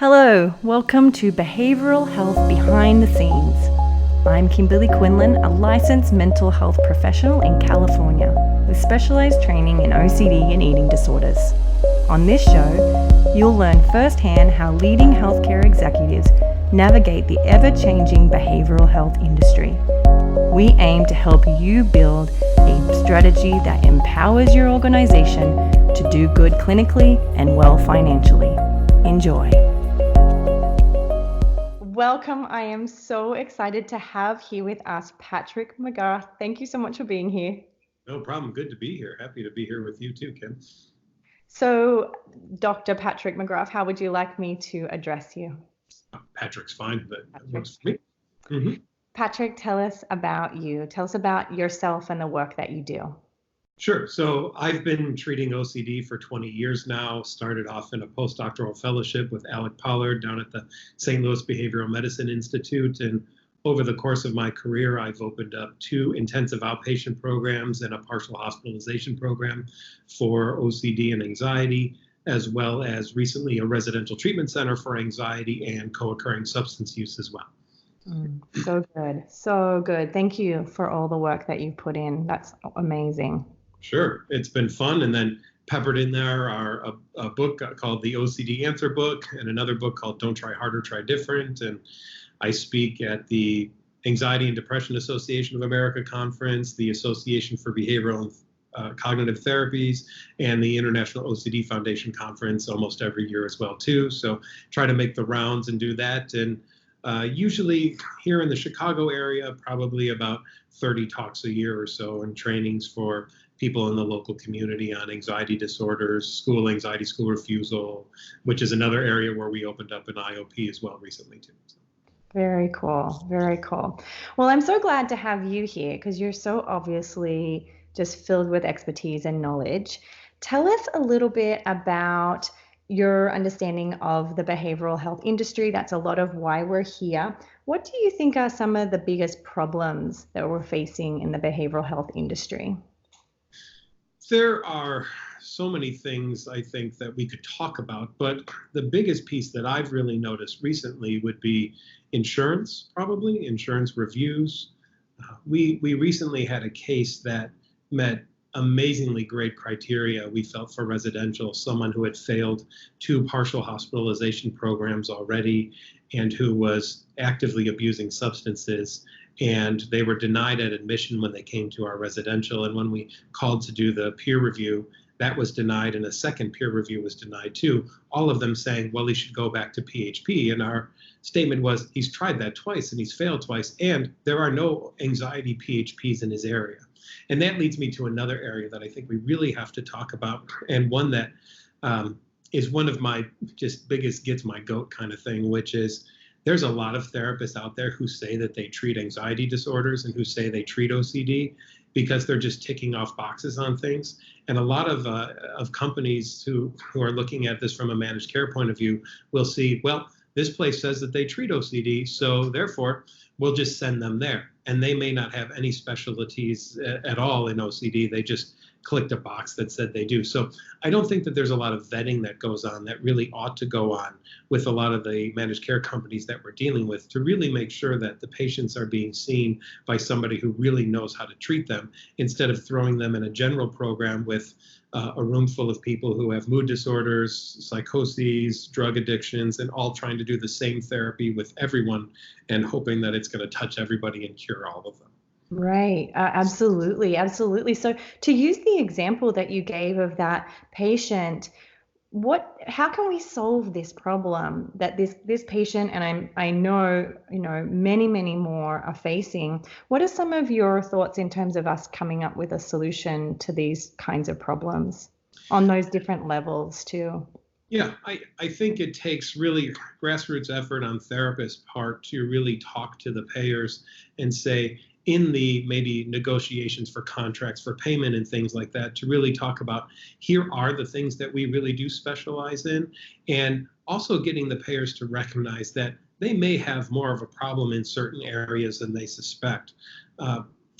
Hello, welcome to Behavioral Health Behind the Scenes. I'm Kimberley Quinlan, a licensed mental health professional in California with specialized training in OCD and eating disorders. On this show, you'll learn firsthand how leading healthcare executives navigate the ever-changing behavioral health industry. We aim to help you build a strategy that empowers your organization to do good clinically and well financially. Enjoy. Welcome. I am so excited to have here with us Patrick McGrath. Thank you so much for being here. No problem. Good to be here. Happy to be here with you too, Kim. So, Dr. Patrick McGrath, how would you like me to address you? Patrick's fine, but Patrick. It works for me. Mm-hmm. Patrick, tell us about you. Tell us about yourself and the work that you do. Sure. So I've been treating OCD for 20 years now. Started off in a postdoctoral fellowship with Alec Pollard down at the St. Louis Behavioral Medicine Institute. And over the course of my career, I've opened up 2 intensive outpatient programs and a partial hospitalization program for OCD and anxiety, as well as recently a residential treatment center for anxiety and co-occurring substance use as well. So good. So good. Thank you for all the work that you put in. That's amazing. Sure. It's been fun. And then peppered in there are a book called the OCD Answer Book and another book called Don't Try Harder, Try Different. And I speak at the Anxiety and Depression Association of America conference, the Association for Behavioral and Cognitive Therapies, and the International OCD Foundation conference almost every year as well too. So try to make the rounds and do that. And usually here in the Chicago area, probably about 30 talks a year or so and trainings for people in the local community on anxiety disorders, school anxiety, school refusal, which is another area where we opened up an IOP as well recently too. Very cool. Very cool. Well, I'm so glad to have you here because you're so obviously just filled with expertise and knowledge. Tell us a little bit about your understanding of the behavioral health industry. That's a lot of why we're here. What do you think are some of the biggest problems that we're facing in the behavioral health industry? There are so many things I think that we could talk about, but the biggest piece that I've really noticed recently would be insurance, probably insurance reviews. We recently had a case that met amazingly great criteria, we felt, for residential, someone who had failed 2 partial hospitalization programs already and who was actively abusing substances. And they were denied at admission when they came to our residential. And when we called to do the peer review, that was denied, and a second peer review was denied too. All of them saying, well, he should go back to PHP. And our statement was, he's tried that twice and he's failed twice, and there are no anxiety PHPs in his area. And that leads me to another area that I think we really have to talk about, and one that is one of my just biggest gets my goat kind of thing, which is there's a lot of therapists out there who say that they treat anxiety disorders and who say they treat OCD because they're just ticking off boxes on things. And a lot of companies who are looking at this from a managed care point of view will see, well, this place says that they treat OCD, so therefore we'll just send them there. And they may not have any specialties at all in OCD. They just clicked a box that said they do. So I don't think that there's a lot of vetting that goes on that really ought to go on with a lot of the managed care companies that we're dealing with to really make sure that the patients are being seen by somebody who really knows how to treat them, instead of throwing them in a general program with a room full of people who have mood disorders, psychoses, drug addictions, and all trying to do the same therapy with everyone and hoping that it's going to touch everybody and cure all of them. Right. Absolutely. Absolutely. So to use the example that you gave of that patient, how can we solve this problem that this patient, and I know, many more are facing? What are some of your thoughts in terms of us coming up with a solution to these kinds of problems on those different levels too? Yeah, I think it takes really grassroots effort on therapists' part to really talk to the payers and say, in the maybe negotiations for contracts for payment and things like that, to really talk about, here are the things that we really do specialize in, and also getting the payers to recognize that they may have more of a problem in certain areas than they suspect.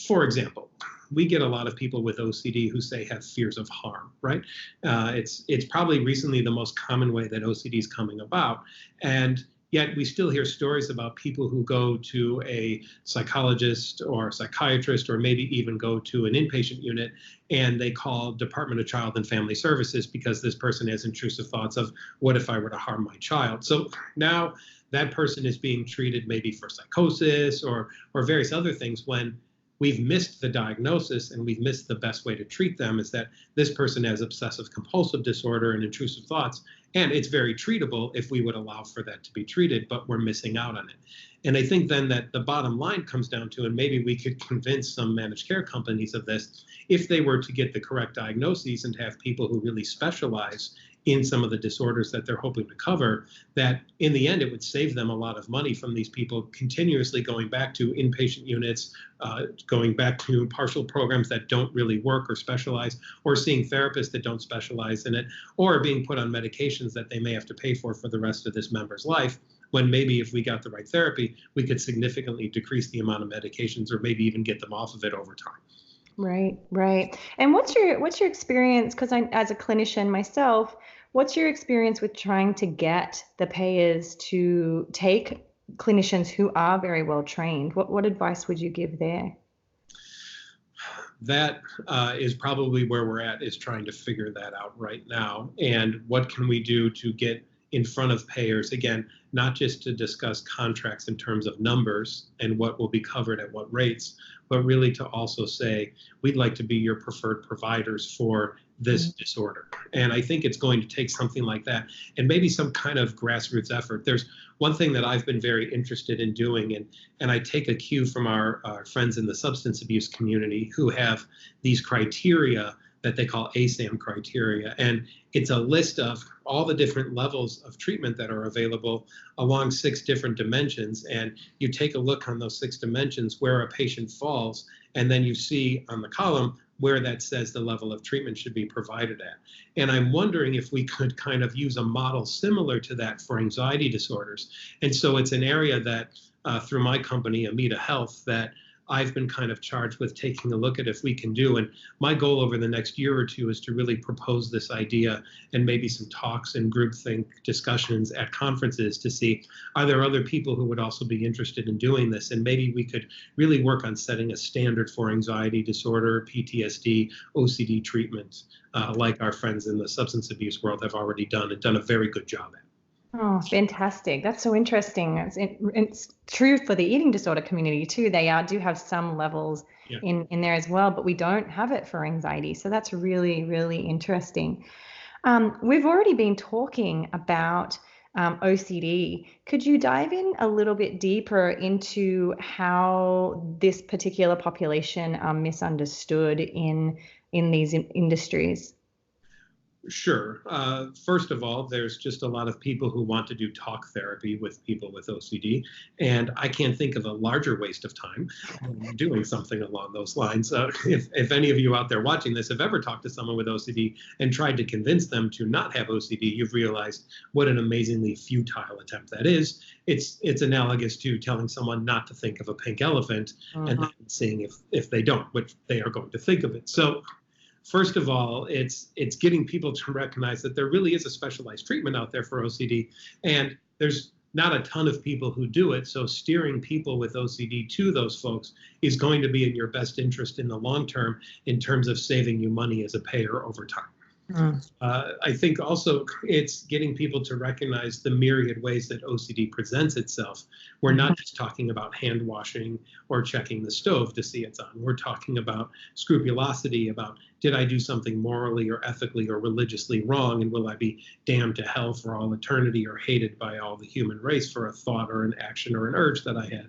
For example, we get a lot of people with OCD who say have fears of harm, right? It's probably recently the most common way that OCD is coming about. And yet we still hear stories about people who go to a psychologist or psychiatrist, or maybe even go to an inpatient unit, and they call Department of Child and Family Services because this person has intrusive thoughts of, what if I were to harm my child? So now that person is being treated maybe for psychosis or various other things, when we've missed the diagnosis and we've missed the best way to treat them, is that this person has obsessive compulsive disorder and intrusive thoughts. And it's very treatable if we would allow for that to be treated, but we're missing out on it. And I think then that the bottom line comes down to, and maybe we could convince some managed care companies of this, if they were to get the correct diagnoses and to have people who really specialize in some of the disorders that they're hoping to cover, that in the end it would save them a lot of money from these people continuously going back to inpatient units, going back to partial programs that don't really work or specialize, or seeing therapists that don't specialize in it, or being put on medications that they may have to pay for the rest of this member's life, when maybe if we got the right therapy, we could significantly decrease the amount of medications, or maybe even get them off of it over time. Right, right. And what's your experience? Because as a clinician myself, what's your experience with trying to get the payers to take clinicians who are very well trained? What advice would you give there? That is probably where we're at, is trying to figure that out right now. And what can we do to get in front of payers, again, not just to discuss contracts in terms of numbers and what will be covered at what rates, but really to also say, we'd like to be your preferred providers for this disorder. And I think it's going to take something like that, and maybe some kind of grassroots effort. There's one thing that I've been very interested in doing, and I take a cue from our friends in the substance abuse community who have these criteria that they call ASAM criteria. And it's a list of all the different levels of treatment that are available along 6 different dimensions. And you take a look on those 6 dimensions where a patient falls, and then you see on the column where that says the level of treatment should be provided at. And I'm wondering if we could kind of use a model similar to that for anxiety disorders. And so it's an area that through my company, AMITA Health, that I've been kind of charged with taking a look at if we can do. And my goal over the next year or two is to really propose this idea, and maybe some talks and groupthink discussions at conferences to see, are there other people who would also be interested in doing this? And maybe we could really work on setting a standard for anxiety disorder, PTSD, OCD treatment, like our friends in the substance abuse world have already done, and done a very good job at. Oh, fantastic. That's so interesting. It's true for the eating disorder community too. They do have some levels in there as well, but we don't have it for anxiety. So that's really, really interesting. We've already been talking about OCD. Could you dive in a little bit deeper into how this particular population are misunderstood in these industries? Sure. First of all, there's just a lot of people who want to do talk therapy with people with OCD, and I can't think of a larger waste of time doing something along those lines. If any of you out there watching this have ever talked to someone with OCD and tried to convince them to not have OCD, you've realized what an amazingly futile attempt that is. It's analogous to telling someone not to think of a pink elephant and then seeing if they don't, which they are going to think of it. So first of all, it's getting people to recognize that there really is a specialized treatment out there for OCD, and there's not a ton of people who do it. So steering people with OCD to those folks is going to be in your best interest in the long term in terms of saving you money as a payer over time. I think also it's getting people to recognize the myriad ways that OCD presents itself. We're not just talking about hand washing or checking the stove to see it's on. We're talking about scrupulosity, about did I do something morally or ethically or religiously wrong, and will I be damned to hell for all eternity or hated by all the human race for a thought or an action or an urge that I had.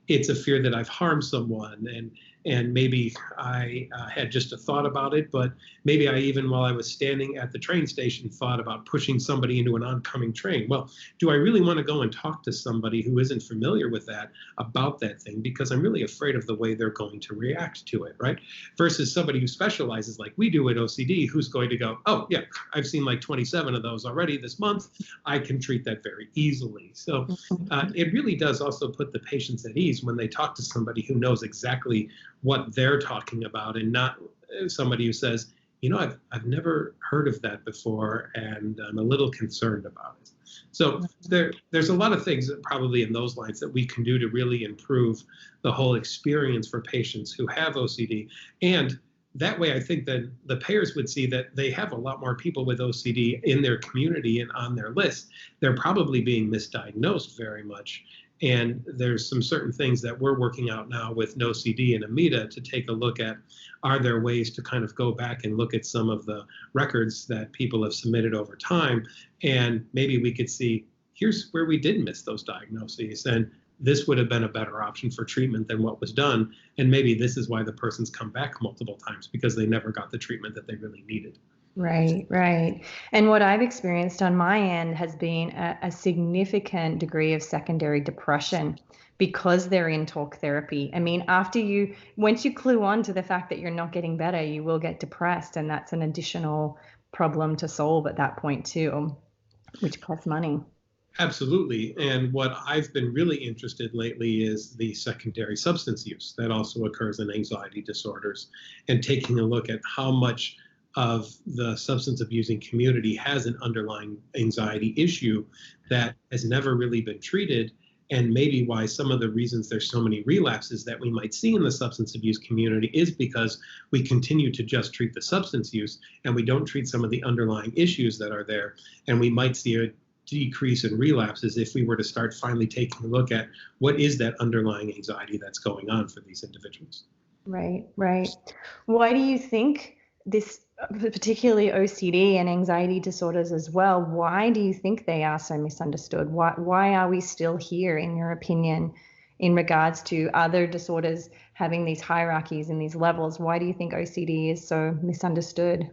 It's a fear that I've harmed someone, and maybe I had just a thought about it, but maybe I even, while I was standing at the train station, thought about pushing somebody into an oncoming train. Well, do I really want to go and talk to somebody who isn't familiar with that about that thing? Because I'm really afraid of the way they're going to react to it, right? Versus somebody who specializes like we do at OCD, who's going to go, oh yeah, I've seen like 27 of those already this month. I can treat that very easily. So it really does also put the patients at ease when they talk to somebody who knows exactly what they're talking about, and not somebody who says, I've never heard of that before, and I'm a little concerned about it. So there's a lot of things that probably in those lines that we can do to really improve the whole experience for patients who have OCD. And that way, I think that the payers would see that they have a lot more people with OCD in their community and on their list. They're probably being misdiagnosed very much. And there's some certain things that we're working out now with NoCD and AMITA to take a look at. Are there ways to kind of go back and look at some of the records that people have submitted over time? And maybe we could see, here's where we did miss those diagnoses. And this would have been a better option for treatment than what was done. And maybe this is why the person's come back multiple times, because they never got the treatment that they really needed. Right, right. And what I've experienced on my end has been a significant degree of secondary depression because they're in talk therapy. I mean, once you clue on to the fact that you're not getting better, you will get depressed. And that's an additional problem to solve at that point too, which costs money. Absolutely. And what I've been really interested lately is the secondary substance use that also occurs in anxiety disorders, and taking a look at how much of the substance abusing community has an underlying anxiety issue that has never really been treated, and maybe why some of the reasons there's so many relapses that we might see in the substance abuse community is because we continue to just treat the substance use and we don't treat some of the underlying issues that are there. And we might see a decrease in relapses if we were to start finally taking a look at what is that underlying anxiety that's going on for these individuals. Right, right. Why do you think this, particularly OCD and anxiety disorders as well, why do you think they are so misunderstood? Why are we still here, in your opinion, in regards to other disorders having these hierarchies and these levels? Why do you think OCD is so misunderstood?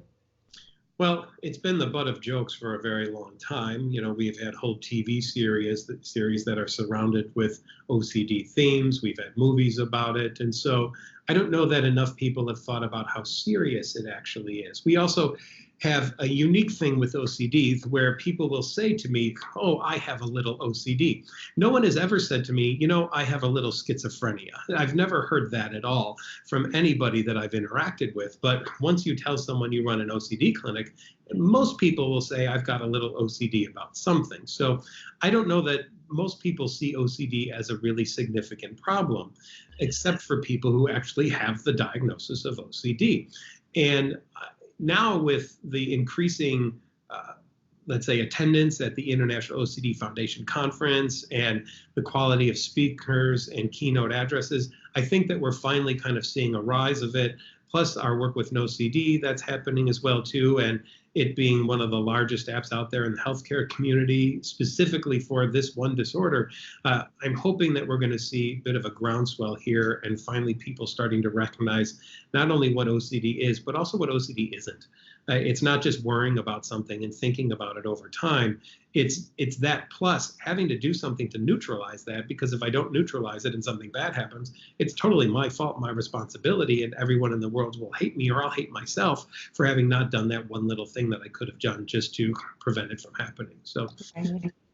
Well, it's been the butt of jokes for a very long time. We've had whole TV series that are surrounded with OCD themes. We've had movies about it. And so I don't know that enough people have thought about how serious it actually is. We also have a unique thing with OCD where people will say to me, oh, I have a little OCD. No one has ever said to me, I have a little schizophrenia. I've never heard that at all from anybody that I've interacted with. But once you tell someone you run an OCD clinic, most people will say, I've got a little OCD about something. So I don't know that most people see OCD as a really significant problem, except for people who actually have the diagnosis of OCD. And now with the increasing, let's say, attendance at the International OCD Foundation Conference and the quality of speakers and keynote addresses, I think that we're finally kind of seeing a rise of it. Plus our work with NoCD, that's happening as well too, and it being one of the largest apps out there in the healthcare community, specifically for this one disorder. I'm hoping that we're going to see a bit of a groundswell here, and finally people starting to recognize not only what OCD is, but also what OCD isn't. It's not just worrying about something and thinking about it over time. It's that plus having to do something to neutralize that, because if I don't neutralize it and something bad happens, it's totally my fault, my responsibility, and everyone in the world will hate me, or I'll hate myself for having not done that one little thing that I could have done just to prevent it from happening. So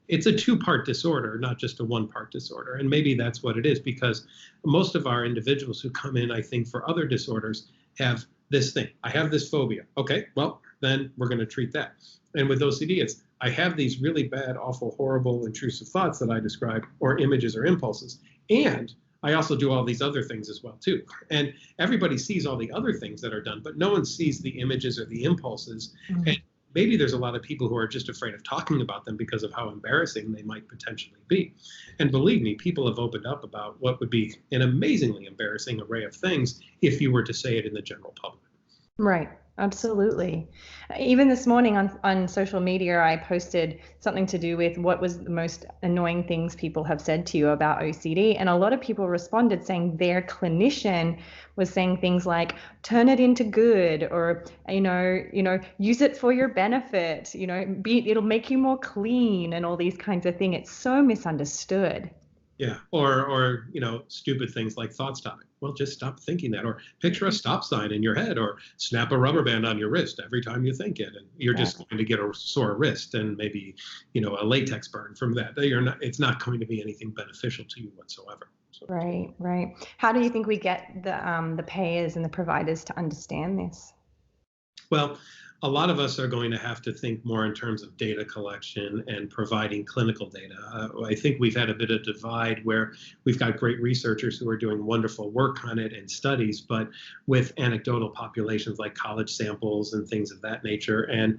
it's a two-part disorder, not just a one-part disorder. And maybe that's what it is, because most of our individuals who come in, I think, for other disorders have this thing. I have this phobia. Okay, well, then we're going to treat that. And with OCD, it's I have these really bad, awful, horrible, intrusive thoughts that I describe, or images or impulses. And I also do all these other things as well, too. And everybody sees all the other things that are done, but no one sees the images or the impulses. Mm-hmm. And maybe there's a lot of people who are just afraid of talking about them because of how embarrassing they might potentially be. And believe me, people have opened up about what would be an amazingly embarrassing array of things if you were to say it in the general public. Right. Absolutely. Even this morning on social media, I posted something to do with what was the most annoying things people have said to you about OCD. And a lot of people responded saying their clinician was saying things like, turn it into good, or, use it for your benefit, it'll make you more clean, and all these kinds of things. It's so misunderstood. Yeah. Or stupid things like thought stopping. Well, just stop thinking that, or picture a stop sign in your head, or snap a rubber band on your wrist every time you think it. And you're just going to get a sore wrist and maybe, a latex burn from that. It's not going to be anything beneficial to you whatsoever. So, Right, right. How do you think we get the payers and the providers to understand this? well, a lot of us are going to have to think more in terms of data collection and providing clinical data. I think we've had a bit of divide where we've got great researchers who are doing wonderful work on it and studies, but with anecdotal populations like college samples and things of that nature. And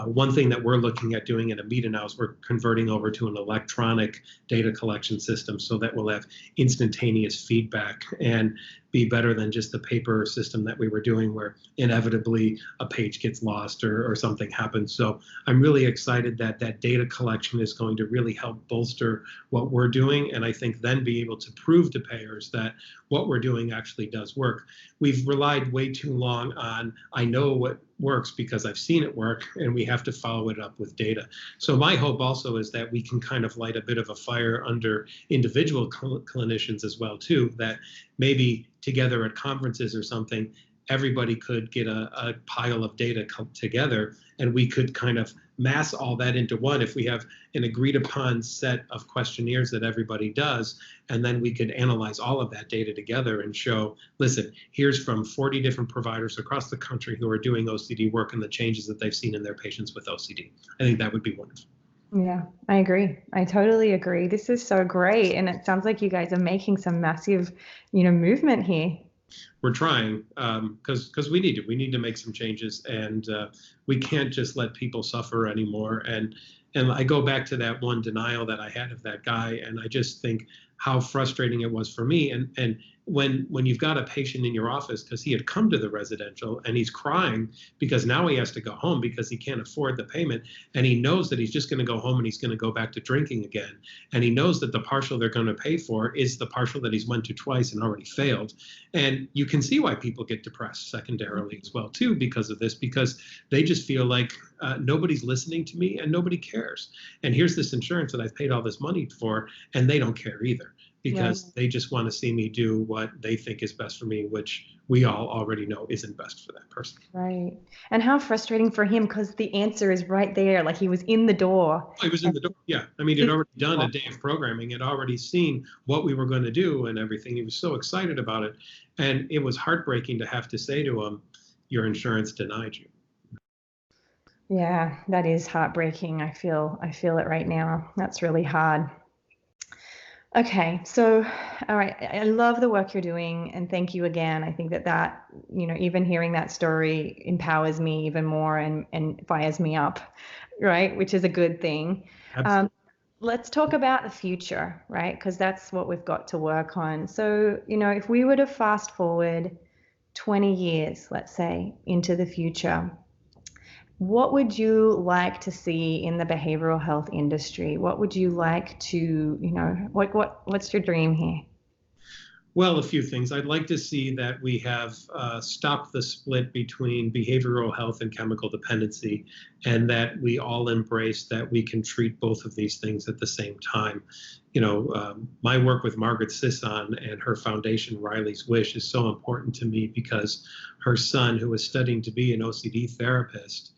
one thing that we're looking at doing at AMITA now is we're converting over to an electronic data collection system so that we'll have instantaneous feedback and be better than just the paper system that we were doing where inevitably a page gets lost or something happens. So I'm really excited that that data collection is going to really help bolster what we're doing, and I think then be able to prove to payers that what we're doing actually does work. We've relied way too long on, I know what works because I've seen it work, and we have to follow it up with data. So my hope also is that we can kind of light a bit of a fire under individual clinicians as well too, that maybe together at conferences or something, everybody could get a pile of data together, and we could kind of mass all that into one if we have an agreed upon set of questionnaires that everybody does, and then we could analyze all of that data together and show, listen, here's from 40 different providers across the country who are doing OCD work and the changes that they've seen in their patients with OCD. I think that would be wonderful. Yeah, I agree. I totally agree. This is so great. And it sounds like you guys are making some massive, movement here. We're trying because we need to make some changes, and we can't just let people suffer anymore. And I go back to that one denial that I had of that guy, and I just think how frustrating it was for me. And when you've got a patient in your office, because he had come to the residential and he's crying because now he has to go home because he can't afford the payment, and he knows that he's just going to go home and he's going to go back to drinking again, and he knows that the partial they're going to pay for is the partial that he's went to twice and already failed. And you can see why people get depressed secondarily as well too because of this, because they just feel like nobody's listening to me and nobody cares. And here's this insurance that I've paid all this money for, and they don't care either, because they just want to see me do what they think is best for me, which we all already know isn't best for that person. Right. And how frustrating for him, because the answer is right there. Like, he was in the door. He was in the door. Yeah. I mean, he'd already done a day of programming, had already seen what we were going to do and everything. He was so excited about it. And it was heartbreaking to have to say to him, your insurance denied you. Yeah, that is heartbreaking. I feel it right now. That's really hard. Okay, so, all right, I love the work you're doing, and thank you again. I think that even hearing that story empowers me even more and fires me up, right? Which is a good thing. Absolutely. Let's talk about the future, right? Because that's what we've got to work on. So, if we were to fast forward 20 years, let's say, into the future, what would you like to see in the behavioral health industry? What would you like to, what's your dream here? Well, a few things. I'd like to see that we have stopped the split between behavioral health and chemical dependency, and that we all embrace that we can treat both of these things at the same time. My work with Margaret Sisson and her foundation, Riley's Wish, is so important to me because her son, who was studying to be an OCD therapist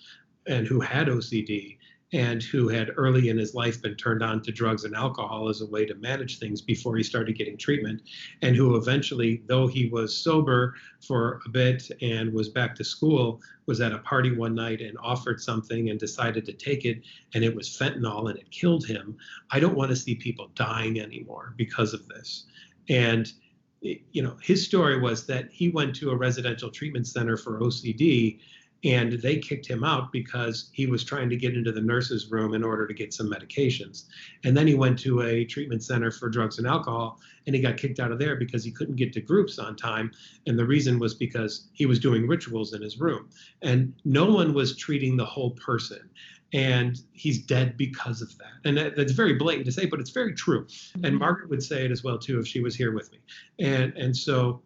and who had OCD, and who had early in his life been turned on to drugs and alcohol as a way to manage things before he started getting treatment, and who eventually, though he was sober for a bit and was back to school, was at a party one night and offered something and decided to take it, and it was fentanyl and it killed him. I don't want to see people dying anymore because of this. And his story was that he went to a residential treatment center for OCD, and they kicked him out because he was trying to get into the nurse's room in order to get some medications. And then he went to a treatment center for drugs and alcohol, and he got kicked out of there because he couldn't get to groups on time. And the reason was because he was doing rituals in his room. And no one was treating the whole person. And he's dead because of that. And that's very blatant to say, but it's very true. And Margaret would say it as well, too, if she was here with me. And so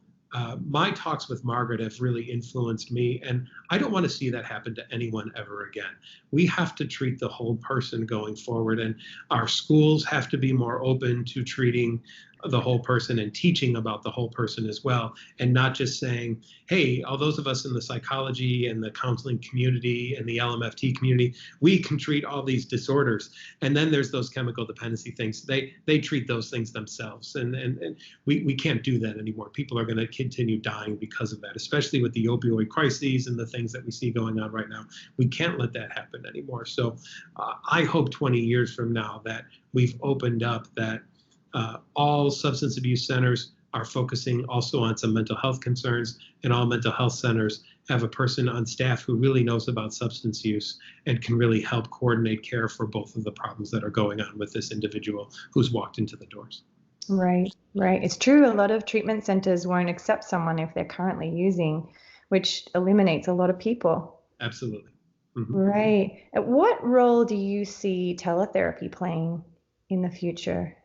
my talks with Margaret have really influenced me, and I don't want to see that happen to anyone ever again. We have to treat the whole person going forward, and our schools have to be more open to treating the whole person and teaching about the whole person as well, and not just saying, hey, all those of us in the psychology and the counseling community and the LMFT community, we can treat all these disorders. And then there's those chemical dependency things. They treat those things themselves. And we can't do that anymore. People are going to continue dying because of that, especially with the opioid crises and the things that we see going on right now. We can't let that happen anymore. So I hope 20 years from now that we've opened up that all substance abuse centers are focusing also on some mental health concerns, and all mental health centers have a person on staff who really knows about substance use and can really help coordinate care for both of the problems that are going on with this individual who's walked into the doors. Right, right. It's true. A lot of treatment centers won't accept someone if they're currently using, which eliminates a lot of people. Absolutely. Mm-hmm. Right. What role do you see teletherapy playing in the future?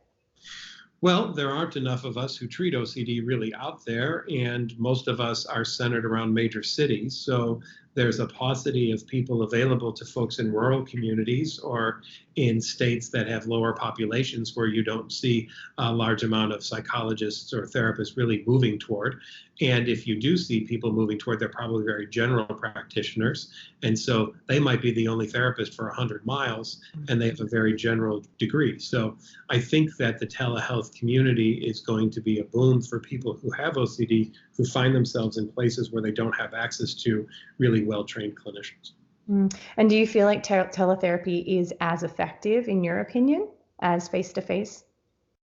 Well, there aren't enough of us who treat OCD really out there, and most of us are centered around major cities. So there's a paucity of people available to folks in rural communities or in states that have lower populations where you don't see a large amount of psychologists or therapists really moving toward. And if you do see people moving toward, they're probably very general practitioners. And so they might be the only therapist for 100 miles, and they have a very general degree. So I think that the telehealth community is going to be a boom for people who have OCD, who find themselves in places where they don't have access to really well-trained clinicians. And do you feel like teletherapy is as effective, in your opinion, as face-to-face?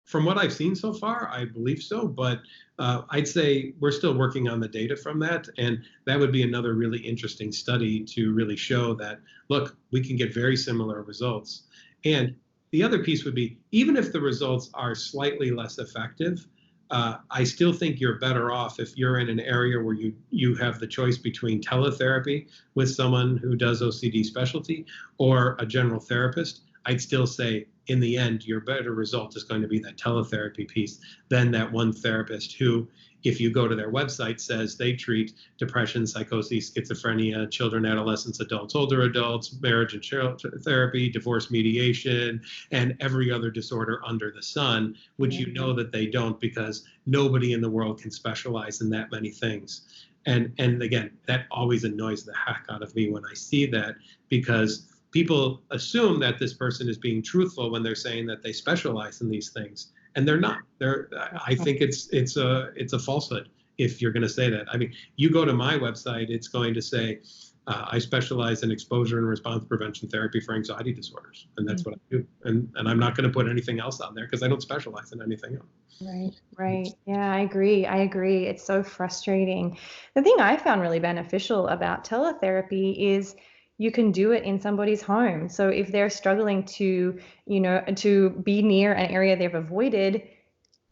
From what I've seen so far, I believe so, but I'd say we're still working on the data from that, and that would be another really interesting study to really show that, look, we can get very similar results. And the other piece would be, even if the results are slightly less effective, I still think you're better off if you're in an area where you have the choice between teletherapy with someone who does OCD specialty or a general therapist. I'd still say, in the end, your better result is going to be that teletherapy piece than that one therapist who, if you go to their website, says they treat depression, psychosis, schizophrenia, children, adolescents, adults, older adults, marriage and child therapy, divorce mediation, and every other disorder under the sun, which you know that they don't, because nobody in the world can specialize in that many things. And again, that always annoys the heck out of me when I see that, because people assume that this person is being truthful when they're saying that they specialize in these things, and they're not. I think it's a falsehood if you're going to say that. I mean, you go to my website, it's going to say, I specialize in exposure and response prevention therapy for anxiety disorders, and that's what I do. And I'm not going to put anything else on there because I don't specialize in anything else. Right. Yeah, I agree. It's so frustrating. The thing I found really beneficial about teletherapy is you can do it in somebody's home. So if they're struggling to be near an area they've avoided,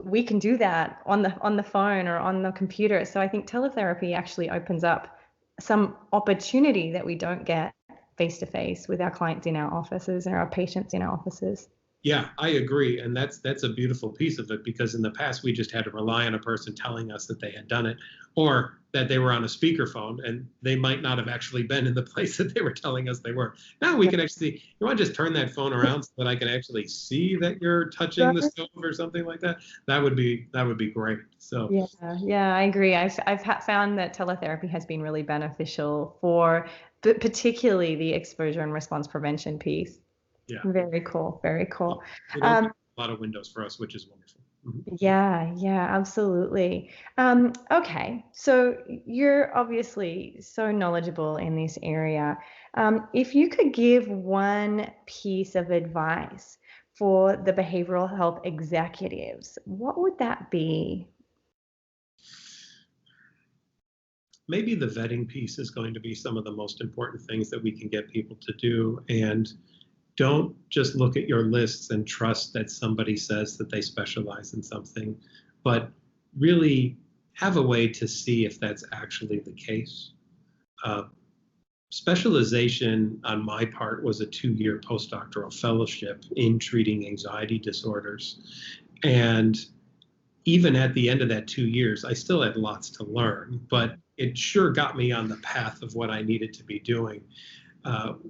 we can do that on the phone or on the computer. So I think teletherapy actually opens up some opportunity that we don't get face to face with our clients in our offices and our patients in our offices. Yeah, I agree. And that's a beautiful piece of it, because in the past, we just had to rely on a person telling us that they had done it, or that they were on a speakerphone and they might not have actually been in the place that they were telling us they were. Now we can actually, you want to just turn that phone around so that I can actually see that you're touching the stove or something like that. That would be great. So yeah, I agree. I've found that teletherapy has been really beneficial for particularly the exposure and response prevention piece. Yeah. Very cool. Very cool. It opens a lot of windows for us, which is wonderful. Mm-hmm. Yeah, absolutely. Okay, so you're obviously so knowledgeable in this area. If you could give one piece of advice for the behavioral health executives, what would that be? Maybe the vetting piece is going to be some of the most important things that we can get people to do. And don't just look at your lists and trust that somebody says that they specialize in something, but really have a way to see if that's actually the case. Specialization on my part was a 2-year postdoctoral fellowship in treating anxiety disorders. And even at the end of that 2 years, I still had lots to learn, but it sure got me on the path of what I needed to be doing,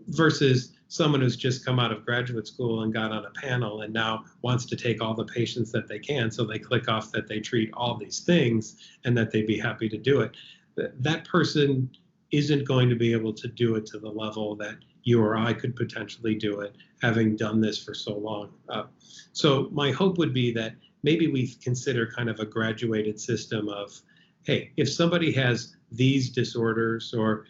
versus someone who's just come out of graduate school and got on a panel and now wants to take all the patients that they can, so they click off that they treat all these things and that they'd be happy to do it. That person isn't going to be able to do it to the level that you or I could potentially do it, having done this for so long. So my hope would be that maybe we consider kind of a graduated system of, hey, if somebody has these disorders or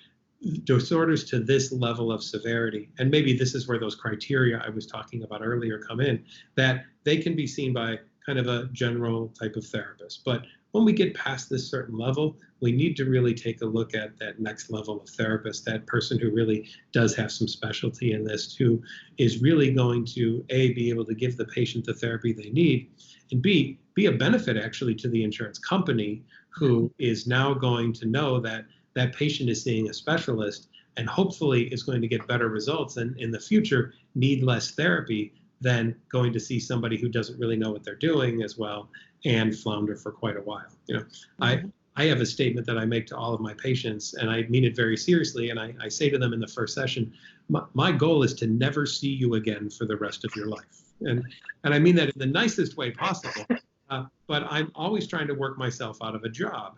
disorders to this level of severity, and maybe this is where those criteria I was talking about earlier come in, that they can be seen by kind of a general type of therapist. But when we get past this certain level, we need to really take a look at that next level of therapist, that person who really does have some specialty in this, who is really going to, A, be able to give the patient the therapy they need, and B, be a benefit actually to the insurance company, who is now going to know that that patient is seeing a specialist and hopefully is going to get better results and in the future need less therapy than going to see somebody who doesn't really know what they're doing as well and flounder for quite a while. I have a statement that I make to all of my patients, and I mean it very seriously, and I say to them in the first session, my goal is to never see you again for the rest of your life. And I mean that in the nicest way possible, but I'm always trying to work myself out of a job.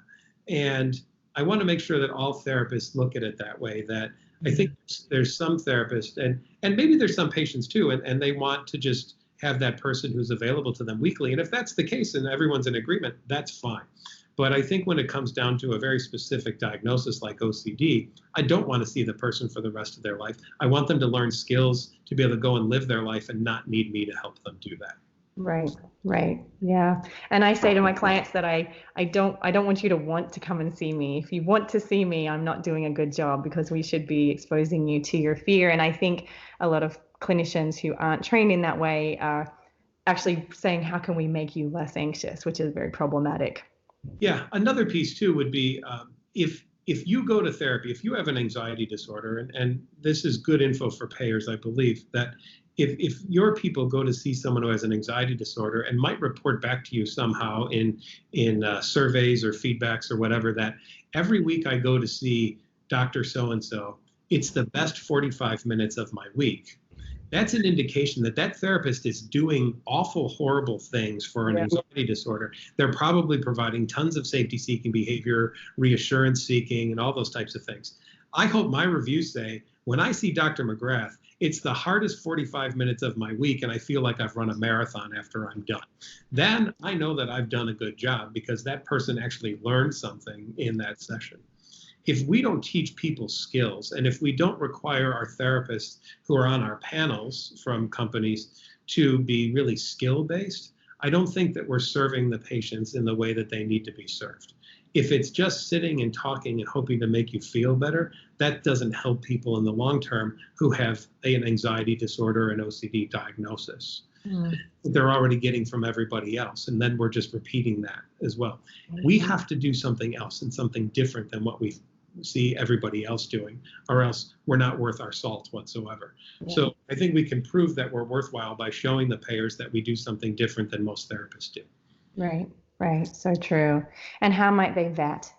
And I want to make sure that all therapists look at it that way, that I think there's some therapists, and maybe there's some patients too, and they want to just have that person who's available to them weekly. And if that's the case and everyone's in agreement, that's fine. But I think when it comes down to a very specific diagnosis like OCD, I don't want to see the person for the rest of their life. I want them to learn skills to be able to go and live their life and not need me to help them do that. Right. Yeah. And I say to my clients that I don't want you to want to come and see me. If you want to see me, I'm not doing a good job, because we should be exposing you to your fear. And I think a lot of clinicians who aren't trained in that way are actually saying, how can we make you less anxious, which is very problematic. Yeah. Another piece too would be if you go to therapy, if you have an anxiety disorder, and this is good info for payers, I believe, that if your people go to see someone who has an anxiety disorder and might report back to you somehow in surveys or feedbacks or whatever, that every week I go to see Dr. So-and-so, it's the best 45 minutes of my week. That's an indication that that therapist is doing awful, horrible things for an anxiety disorder. They're probably providing tons of safety-seeking behavior, reassurance-seeking, and all those types of things. I hope my reviews say, when I see Dr. McGrath, it's the hardest 45 minutes of my week, and I feel like I've run a marathon after I'm done. Then I know that I've done a good job, because that person actually learned something in that session. If we don't teach people skills, and if we don't require our therapists who are on our panels from companies to be really skill-based, I don't think that we're serving the patients in the way that they need to be served. If it's just sitting and talking and hoping to make you feel better, that doesn't help people in the long term who have an anxiety disorder and OCD diagnosis. They're already getting from everybody else, and then we're just repeating that as well. We have to do something else and something different than what we see everybody else doing, or else we're not worth our salt whatsoever. So I think we can prove that we're worthwhile by showing the payers that we do something different than most therapists do. Right. So true. And how might they vet?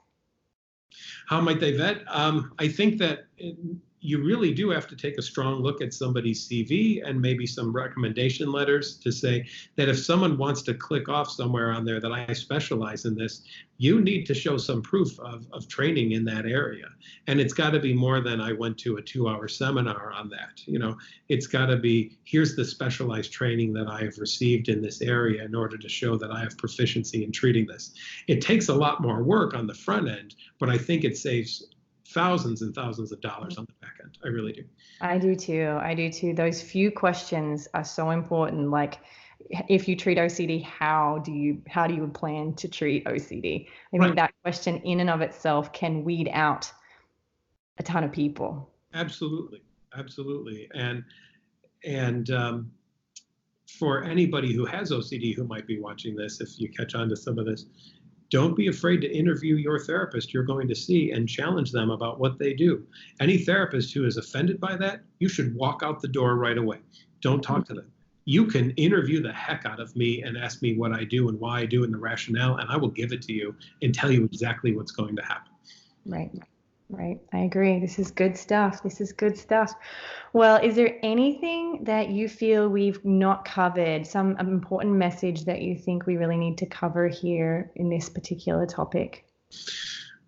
How might they vet? I think that you really do have to take a strong look at somebody's CV and maybe some recommendation letters to say that if someone wants to click off somewhere on there that I specialize in this, you need to show some proof of training in that area. And it's got to be more than I went to a 2-hour seminar on that. It's got to be, here's the specialized training that I have received in this area in order to show that I have proficiency in treating this. It takes a lot more work on the front end, but I think it saves thousands and thousands of dollars on the back end. I really do. I do too. Those few questions are so important. Like, if you treat OCD, how do you plan to treat OCD? I think that question in and of itself can weed out a ton of people. Absolutely. And for anybody who has OCD who might be watching this, if you catch on to some of this, don't be afraid to interview your therapist you're going to see and challenge them about what they do. Any therapist who is offended by that, you should walk out the door right away. Don't talk to them. You can interview the heck out of me and ask me what I do and why I do and the rationale, and I will give it to you and tell you exactly what's going to happen. Right. Right. I agree. This is good stuff. This is good stuff. Well, is there anything that you feel we've not covered, some important message that you think we really need to cover here in this particular topic?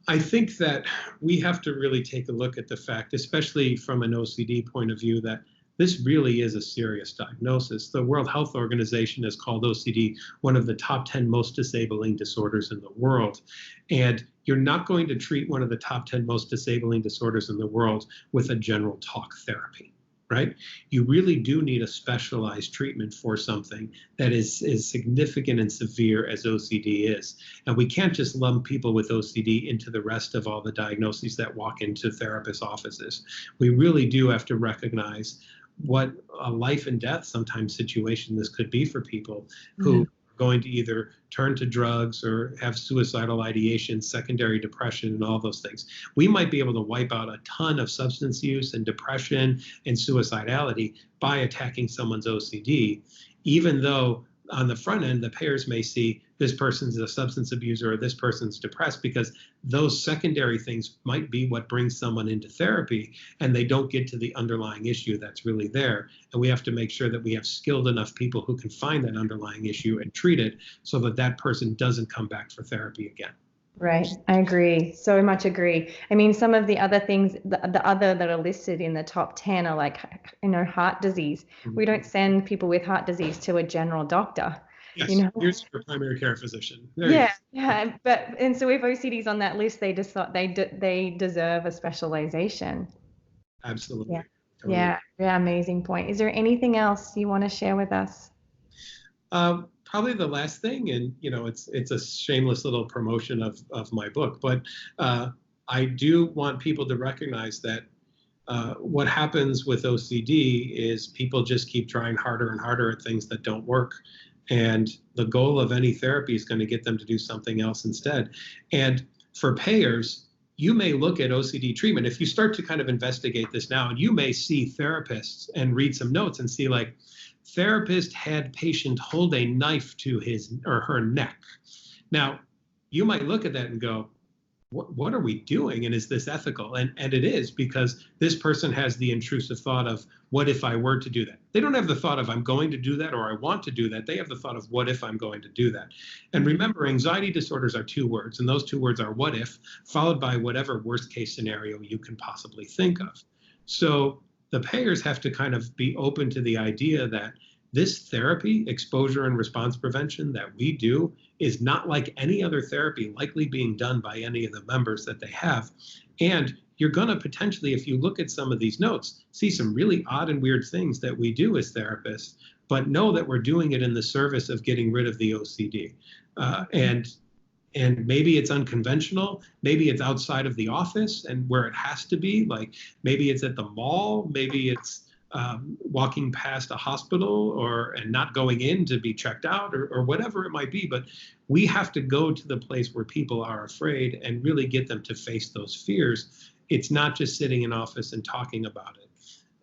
I think that we have to really take a look at the fact, especially from an OCD point of view, that this really is a serious diagnosis. The World Health Organization has called OCD one of the top 10 most disabling disorders in the world. And you're not going to treat one of the top 10 most disabling disorders in the world with a general talk therapy, right? You really do need a specialized treatment for something that is as significant and severe as OCD is. And we can't just lump people with OCD into the rest of all the diagnoses that walk into therapist offices. We really do have to recognize what a life and death sometimes situation this could be for people who are going to either turn to drugs or have suicidal ideation, secondary depression, and all those things. We might be able to wipe out a ton of substance use and depression and suicidality by attacking someone's OCD, even though on the front end, the payers may see this person's a substance abuser or this person's depressed, because those secondary things might be what brings someone into therapy, and they don't get to the underlying issue that's really there. And we have to make sure that we have skilled enough people who can find that underlying issue and treat it so that that person doesn't come back for therapy again. Right. I agree. So much agree. I mean, some of the other things, the other that are listed in the top 10 are like, heart disease. We don't send people with heart disease to a general doctor. Yes, here's your primary care physician. Yeah. And so if OCD's on that list, they deserve a specialization. Absolutely. Yeah. Totally. Yeah. Amazing point. Is there anything else you want to share with us? Probably the last thing, and it's a shameless little promotion of my book, but I do want people to recognize that what happens with OCD is people just keep trying harder and harder at things that don't work. And the goal of any therapy is going to get them to do something else instead. And for payers, you may look at OCD treatment. If you start to kind of investigate this now, and you may see therapists and read some notes and see like, therapist had patient hold a knife to his or her neck. Now, you might look at that and go, what are we doing? And is this ethical? And it is, because this person has the intrusive thought of, what if I were to do that? They don't have the thought of, I'm going to do that or I want to do that. They have the thought of, what if I'm going to do that? And remember, anxiety disorders are two words, and those two words are what if, followed by whatever worst case scenario you can possibly think of. So the payers have to kind of be open to the idea that this therapy, exposure and response prevention that we do, is not like any other therapy likely being done by any of the members that they have. And you're going to potentially, if you look at some of these notes, see some really odd and weird things that we do as therapists, but know that we're doing it in the service of getting rid of the OCD. And maybe it's unconventional, maybe it's outside of the office and where it has to be, like maybe it's at the mall, maybe it's walking past a hospital and not going in to be checked out or whatever it might be. But we have to go to the place where people are afraid and really get them to face those fears. It's not just sitting in office and talking about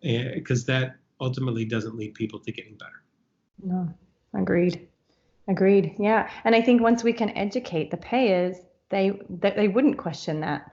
it, because that ultimately doesn't lead people to getting better. No, agreed. Yeah. And I think once we can educate the payers, they wouldn't question that.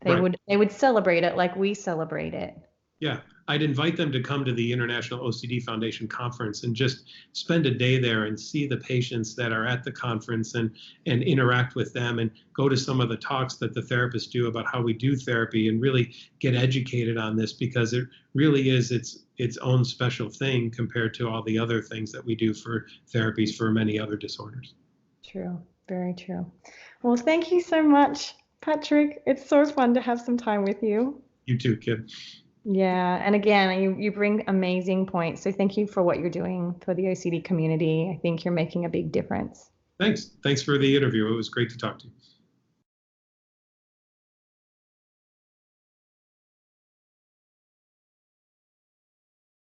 They would celebrate it like we celebrate it. Yeah, I'd invite them to come to the International OCD Foundation conference and just spend a day there and see the patients that are at the conference and interact with them, and go to some of the talks that the therapists do about how we do therapy, and really get educated on this, because it really is its own special thing compared to all the other things that we do for therapies for many other disorders. True, very true. Well, thank you so much, Patrick. It's so fun to have some time with you. You too, Kim. Yeah, and again, you bring amazing points. So thank you for what you're doing for the OCD community. I think you're making a big difference. Thanks for the interview. It was great to talk to you.